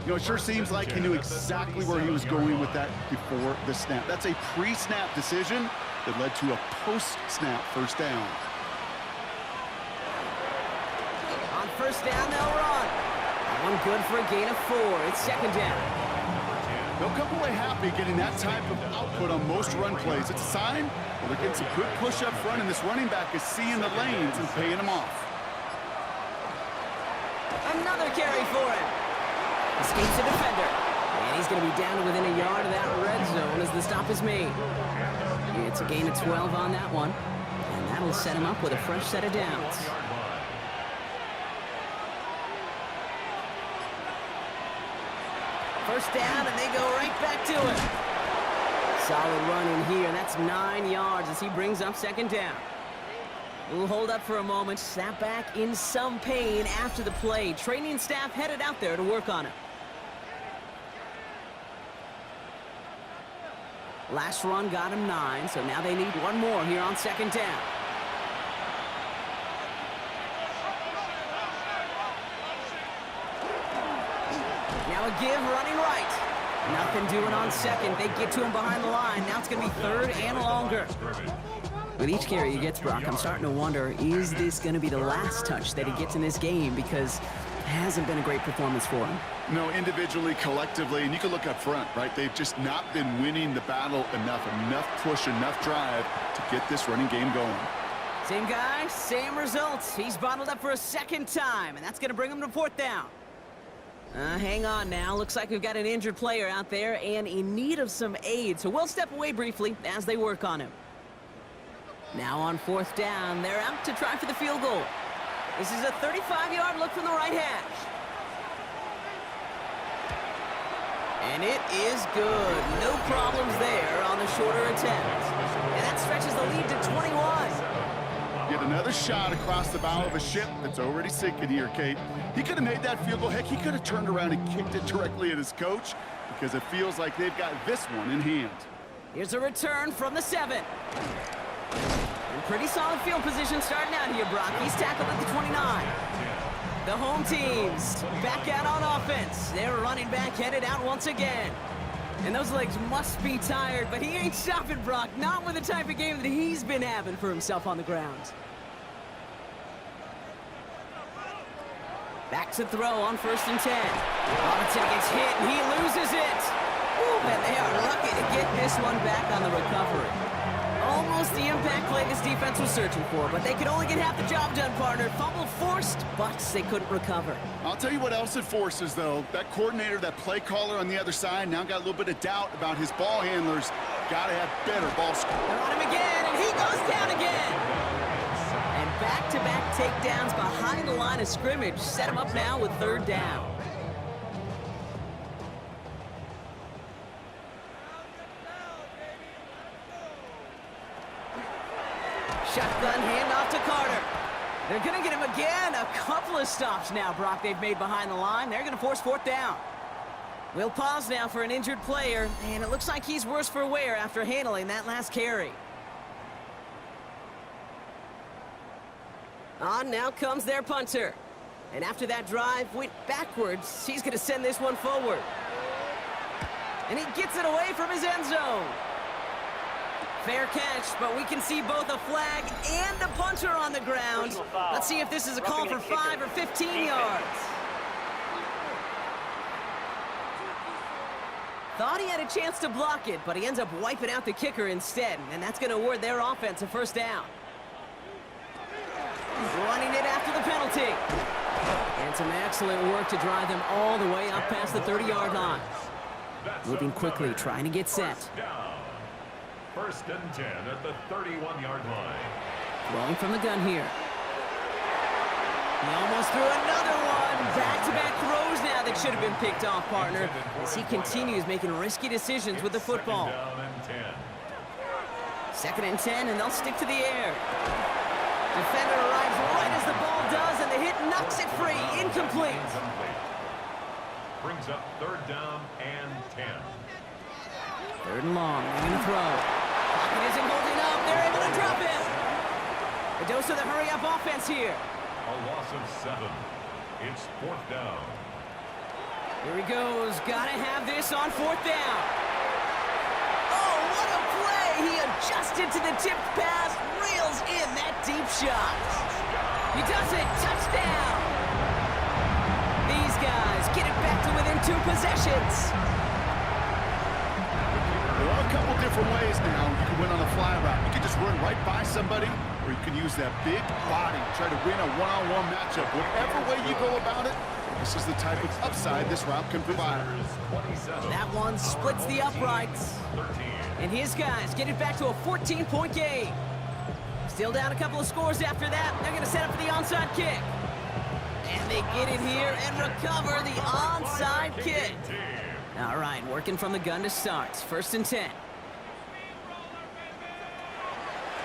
You know, it sure seems like he knew exactly where he was going with that before the snap. That's a pre-snap decision that led to a post-snap first down. On first down, they'll run. One good for a gain of 4. It's 2nd down. They'll come away happy getting that type of output on most run plays. It's a sign that they're getting some good push up front, and this running back is seeing the lanes and paying them off. Another carry for him. Escapes the defender. And he's going to be down to within a yard of that red zone as the stop is made. It's a gain of 12 on that one. And that'll set him up with a fresh set of downs. First down, and they go right back to it. Solid run in here, and that's 9 yards as he brings up 2nd down. We'll hold up for a moment. Snap back in some pain after the play. Training staff headed out there to work on it. Last run got him 9, so now they need one more here on 2nd down. Now a give running right. Nothing doing on 2nd. They get to him behind the line. Now it's going to be 3rd and longer. With each carry he gets, Brock, I'm starting to wonder, is this going to be the last touch that he gets in this game? Because it hasn't been a great performance for him. No, individually, collectively, and you can look up front, right? They've just not been winning the battle enough push, enough drive to get this running game going. Same guy, same results. He's bottled up for a 2nd time, and that's going to bring him to 4th down. Hang on now. Looks like we've got an injured player out there and in need of some aid, so we'll step away briefly as they work on him. Now on 4th down, they're out to try for the field goal. This is a 35-yard look from the right hash. And it is good. No problems there on the shorter attempt. And that stretches the lead to 21. Yet another shot across the bow of a ship that's already sinking here, Kate. He could have made that field goal. Heck, he could have turned around and kicked it directly at his coach because it feels like they've got this one in hand. Here's a return from the 7. And pretty solid field position starting out here, Brock. He's tackled at the 29. The home teams back out on offense. Their running back headed out once again. And those legs must be tired, but he ain't stopping, Brock. Not with the type of game that he's been having for himself on the ground. Back to throw on 1st and 10. Robinson gets hit, and he loses it. Ooh, and they are lucky to get this one back on the recovery. Almost the impact play this defense was searching for, but they could only get half the job done, partner. Fumble forced, but they couldn't recover. I'll tell you what else it forces, though. That coordinator, that play caller on the other side, now got a little bit of doubt about his ball handlers. Got to have better ball skills. They're on him again, and he goes down again. And back-to-back takedowns behind the line of scrimmage set him up now with 3rd down. Shotgun handoff to Carter. They're going to get him again. A couple of stops now, Brock, they've made behind the line. They're going to force 4th down. We'll pause now for an injured player, and it looks like he's worse for wear after handling that last carry. On now comes their punter. And after that drive went backwards, he's going to send this one forward. And he gets it away from his end zone. Fair catch, but we can see both a flag and a punter on the ground. Let's see if this is a call for 5 or 15 yards. Thought he had a chance to block it, but he ends up wiping out the kicker instead, and that's going to award their offense a first down. Running it after the penalty. And some excellent work to drive them all the way up past the 30-yard line. Moving quickly, trying to get set. First and 10 at the 31-yard line. Throwing from the gun here. He almost threw another one. Back-to-back throws now that should have been picked off, partner, as he continues making risky decisions with the football. Second and 10, and they'll stick to the air. Defender arrives right as the ball does, and the hit knocks it free. Incomplete. Brings up third down and 10. Third and long, they're going to throw. Pocket isn't holding up. They're able to drop him. A dose of the hurry-up offense here. A loss of 7. It's fourth down. Here he goes. Gotta have this on fourth down. Oh, what a play! He adjusted to the tipped pass, reels in that deep shot. He does it. Touchdown! These guys get it back to within 2 possessions. There are a couple different ways now you can win on the fly route. You can just run right by somebody, or you can use that big body, try to win a one-on-one matchup. Whatever way you go about it, this is the type of upside this route can provide. That one splits the uprights. And his guys get it back to a 14-point game. Still down a couple of scores after that. They're going to set up for the onside kick. And they get it here and recover the onside kick. All right, working from the gun to start. First and 10.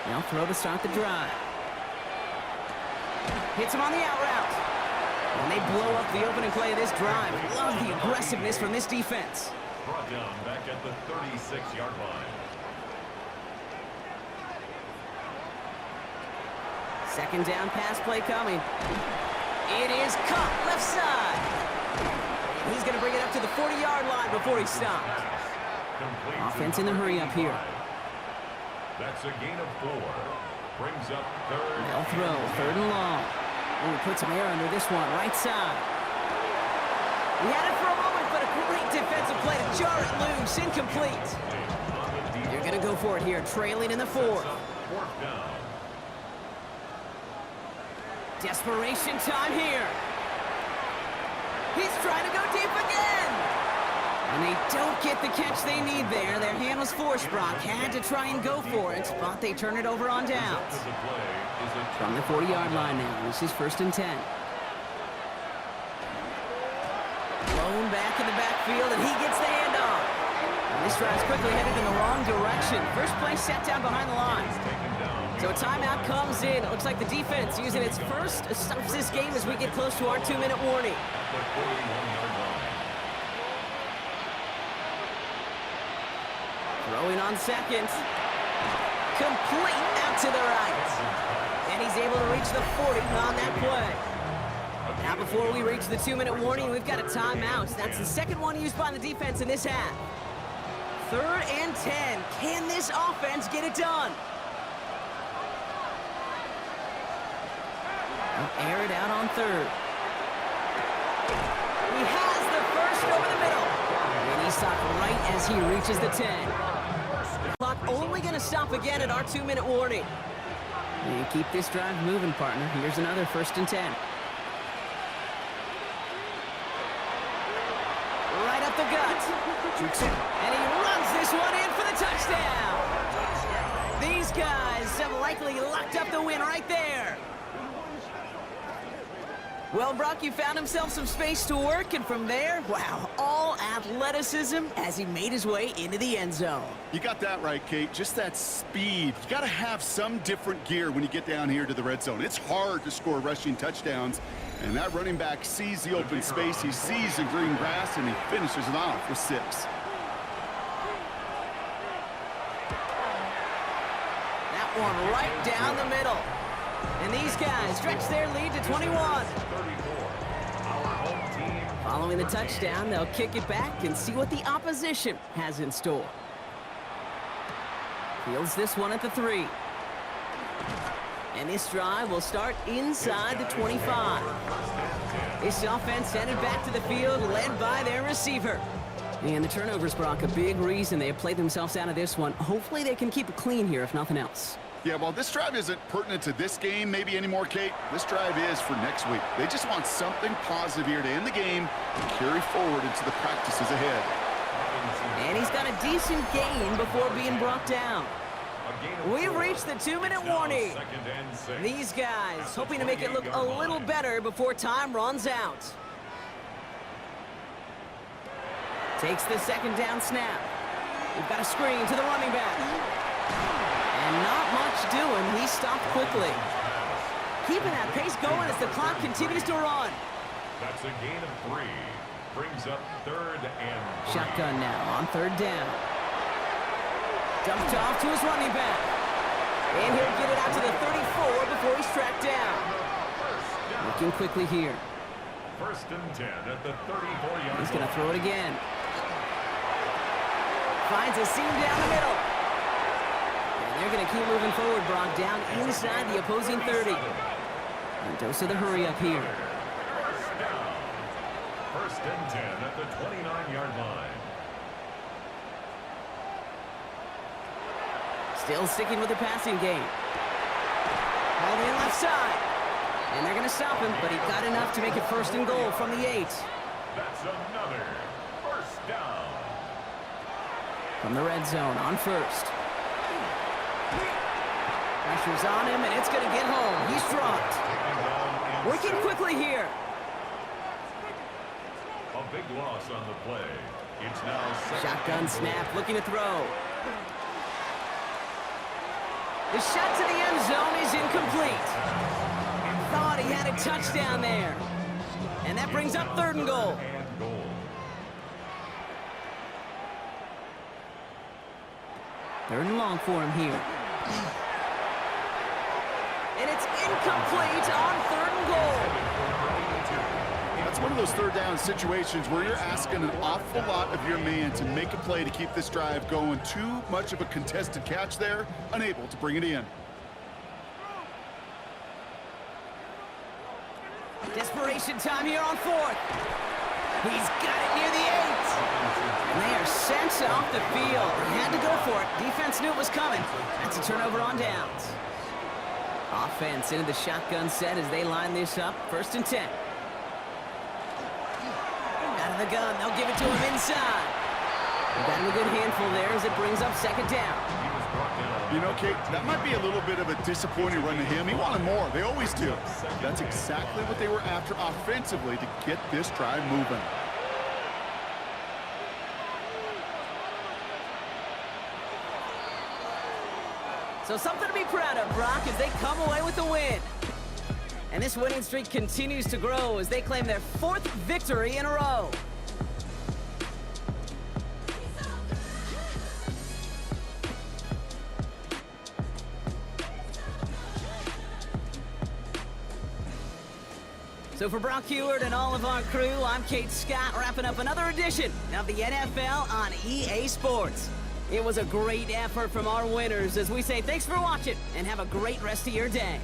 They'll throw to start the drive. Hits him on the out route. And they blow up the opening play of this drive. Love the aggressiveness from this defense. Brought down back at the 36-yard line. Second down pass play coming. It is caught left side. And he's going to bring it up to the 40-yard line before he stops. Offense in the hurry up here. That's a gain of 4. Brings up third. They'll throw, third and long. Ooh, put some air under this one, right side. He had it for a moment, but a great defensive play to jar it loose, incomplete. They're going to go for it here, trailing in the fourth. Fourth down. Desperation time here. He's trying to go deep again. And they don't get the catch they need there. Their hand was forced, Brock. Had to try and go for it, but they turn it over on downs. From the 40-yard line now, this is first and 10. Blown back in the backfield, and he gets the handoff. And this drive's quickly headed in the wrong direction. First play set down behind the line. So a timeout comes in. It looks like the defense using its first stops this game as we get close to our 2-minute warning. Throwing on second. Complete out to the right. And he's able to reach the 40 on that play. Now before we reach the 2-minute warning, we've got a timeout. That's the second one used by the defense in this half. Third and 10. Can this offense get it done? They'll air it out on third. He has the first over the middle. And he's stopped right as he reaches the 10. Clock only going to stop again at our 2-minute warning. And keep this drive moving, partner. Here's another first and 10. Right up the gut. And he runs this one in for the touchdown. These guys have likely locked up the win right there. Well, Brock, you found himself some space to work, and from there, wow, all athleticism as he made his way into the end zone. You got that right, Kate. Just that speed. You got to have some different gear when you get down here to the red zone. It's hard to score rushing touchdowns, and that running back sees the open space, he sees the green grass, and he finishes it off with 6. That one right down the middle. And these guys stretch their lead to 21. Following the touchdown, they'll kick it back and see what the opposition has in store. Fields this one at the 3. And this drive will start inside the 25. This offense headed back to the field, led by their receiver. And the turnovers, Brock, a big reason they have played themselves out of this one. Hopefully they can keep it clean here, if nothing else. Yeah, well, this drive isn't pertinent to this game maybe anymore, Kate. This drive is for next week. They just want something positive here to end the game and carry forward into the practices ahead. And he's got a decent gain before being brought down. We've reached the 2-minute warning. These guys hoping to make it look a little better before time runs out. Takes the second down snap. We've got a screen to the running back. And not much doing. He stopped quickly. Keeping that pace going as the clock continues to run. That's a gain of 3. Brings up 3rd and 3. Shotgun now on 3rd down. Dumped off to his running back. And he'll get it out to the 34 before he's tracked down. Looking quickly here. 1st and 10 at the 34-yard line. He's going to throw it again. Finds a seam down the middle. And they're going to keep moving forward, Brock, down inside the opposing 30. And dose of the hurry up here. 1st and 10 at the 29-yard line. Still sticking with the passing game. All the left side. And they're going to stop him, but he got enough to make it 1st and goal from the 8. That's another 1st down. From the red zone on 1st. Pressure's on him, and it's going to get home. He's dropped. Working quickly here. A big loss on the play. It's now Shotgun snap, looking to throw. The shot to the end zone is incomplete. Thought he had a touchdown there. And that brings up 3rd and goal. 3rd and long for him here. And it's incomplete on 3rd and goal. That's one of those 3rd down situations where you're asking an awful lot of your man to make a play to keep this drive going. Too much of a contested catch there, unable to bring it in. Desperation time here on 4th. He's got it near the 8. And they are sent off the field. He had to go for it. Defense knew it was coming. That's a turnover on downs. Offense into the shotgun set as they line this up. 1st and 10. Out of the gun, they'll give it to him inside. They got him a good handful there as it brings up 2nd down. You know, Kate, that might be a little bit of a disappointing run to him. He wanted more. They always do. That's exactly what they were after offensively to get this drive moving. So something to be proud of, Brock, as they come away with the win. And this winning streak continues to grow as they claim their 4th victory in a row. So for Brock Heward and all of our crew, I'm Kate Scott, wrapping up another edition of the NFL on EA Sports. It was a great effort from our winners as we say thanks for watching and have a great rest of your day.